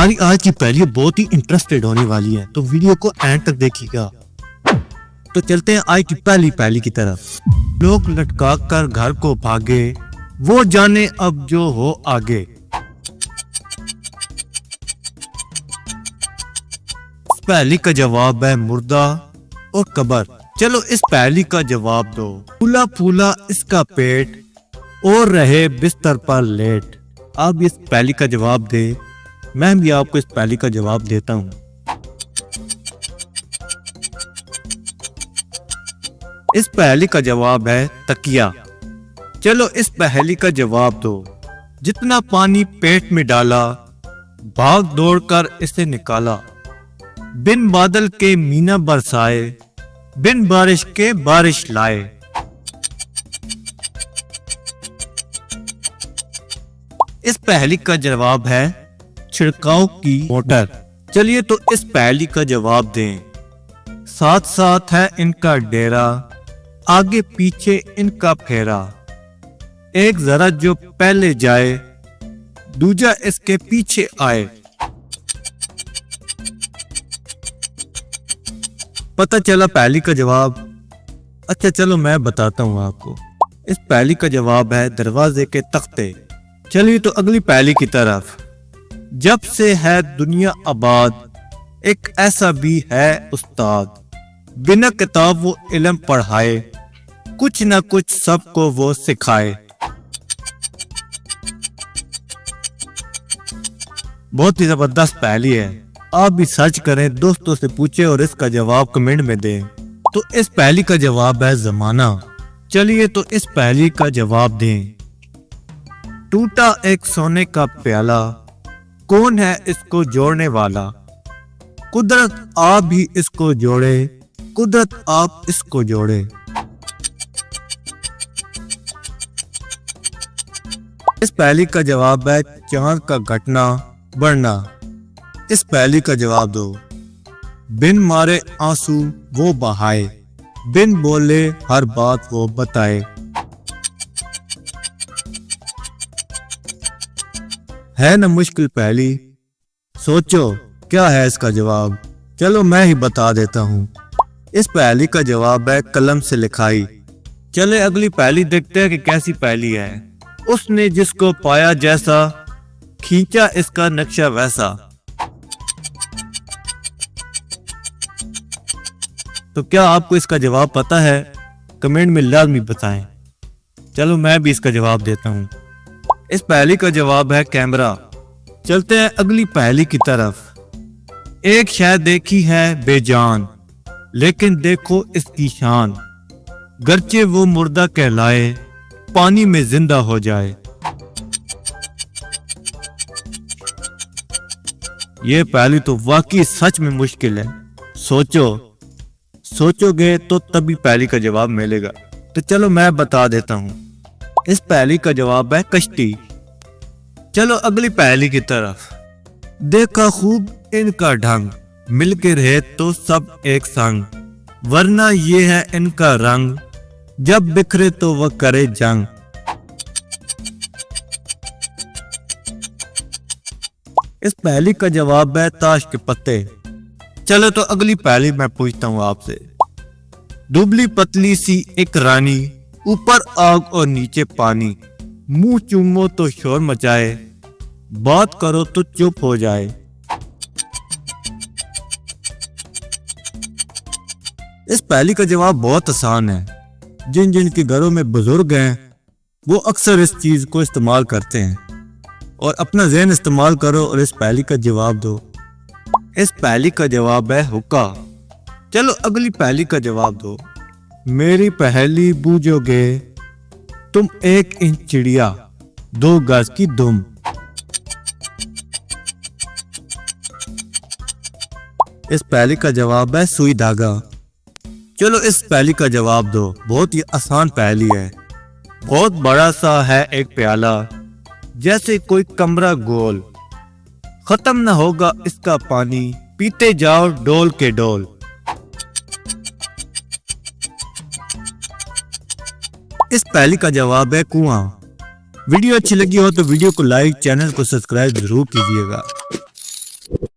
हमारी आज की पहेली बहुत ही इंटरेस्टेड होने वाली है, तो वीडियो को एंड तक देखिएगा। तो चलते हैं आज की पहली पहेली की तरफ। लोग लटका कर घर को भागे, वो जाने अब जो हो आगे। इस पहेली का जवाब है मुर्दा और कब्र। चलो इस पहेली का जवाब दो। फूला फूला इसका पेट और रहे बिस्तर पर लेट। आप इस पहेली का जवाब दे, मैं भी आपको इस पहेली का जवाब देता हूँ। इस पहेली का जवाब है तकिया। चलो इस पहेली का जवाब दो। जितना पानी पेट में डाला, भाग दौड़ कर इसे निकाला। बिन बादल के मीना बरसाए, बिन बारिश के बारिश लाए। इस पहेली का जवाब है छिड़काव की मोटर। चलिए तो इस पहेली का जवाब दें। साथ साथ है इनका डेरा, आगे पीछे इनका फेरा। एक जरा जो पहले जाए, दूजा इसके पीछे आए। पता चला पहेली का जवाब। अच्छा चलो मैं बताता हूँ आपको। इस पहेली का जवाब है दरवाजे के तख्ते। चलिए तो अगली पहेली की तरफ। जब से है दुनिया आबाद, एक ऐसा भी है उस्ताद। बिना किताब वो इल्म पढ़ाए, कुछ ना कुछ सबको वो सिखाए। बहुत ही जबरदस्त पहेली है। आप भी सर्च करें, दोस्तों से पूछें और इसका जवाब कमेंट में दें। तो इस पहेली का जवाब है जमाना। चलिए तो इस पहेली का जवाब दें। टूटा एक सोने का प्याला, कौन है इसको जोड़ने वाला। कुदरत आप ही इसको जोड़े, कुदरत आप इसको जोड़े। इस पहेली का जवाब है चांद का घटना बढ़ना। इस पहेली का जवाब दो। बिन मारे आंसू वो बहाए, बिन बोले हर बात वो बताए। है ना मुश्किल पहेली, सोचो क्या है इसका जवाब। चलो मैं ही बता देता हूँ। इस पहेली का जवाब है कलम से लिखाई। चले अगली पहेली देखते हैं कि कैसी पहेली है। उसने जिसको पाया जैसा, खींचा इसका नक्शा वैसा। तो क्या आपको इसका जवाब पता है? कमेंट में लाजमी बताएं। चलो मैं भी इसका जवाब देता हूँ। इस पहेली का जवाब है कैमरा। चलते हैं अगली पहेली की तरफ। एक शय देखी है बेजान, लेकिन देखो इसकी शान। गरचे वो मुर्दा कहलाए, पानी में जिंदा हो जाए। ये पहेली तो वाकई सच में मुश्किल है। सोचोगे तो तभी पहेली का जवाब मिलेगा। तो चलो मैं बता देता हूँ। इस पहेली का जवाब है कश्ती। चलो अगली पहेली की तरफ। देखा खूब इनका ढंग, मिलके रहे तो सब एक संग। वरना ये है इनका रंग, जब बिखरे तो वह करे जंग। इस पहेली का जवाब है ताश के पत्ते। चलो तो अगली पहेली मैं पूछता हूँ आपसे। दुबली पतली सी एक रानी, ऊपर आग और नीचे पानी। मुंह चूमो तो शोर मचाए, बात करो तो चुप हो जाए। इस पहेली का जवाब बहुत आसान है। जिन जिन के घरों में बुजुर्ग हैं, वो अक्सर इस चीज को इस्तेमाल करते हैं। और अपना ज़हन इस्तेमाल करो और इस पहेली का जवाब दो। इस पहेली का जवाब है हुक्का। चलो अगली पहेली का जवाब दो। मेरी पहेली बूझोगे तुम, एक इंच चिड़िया, 2 गज की दुम। इस पहेली का जवाब है सुई धागा। चलो इस पहेली का जवाब दो। बहुत ही आसान पहेली है। बहुत बड़ा सा है एक प्याला, जैसे कोई कमरा गोल। खत्म न होगा इसका पानी, पीते जाओ डोल के डोल। इस पहेली का जवाब है कुआं। वीडियो अच्छी लगी हो तो वीडियो को लाइक, चैनल को सब्सक्राइब जरूर कीजिएगा।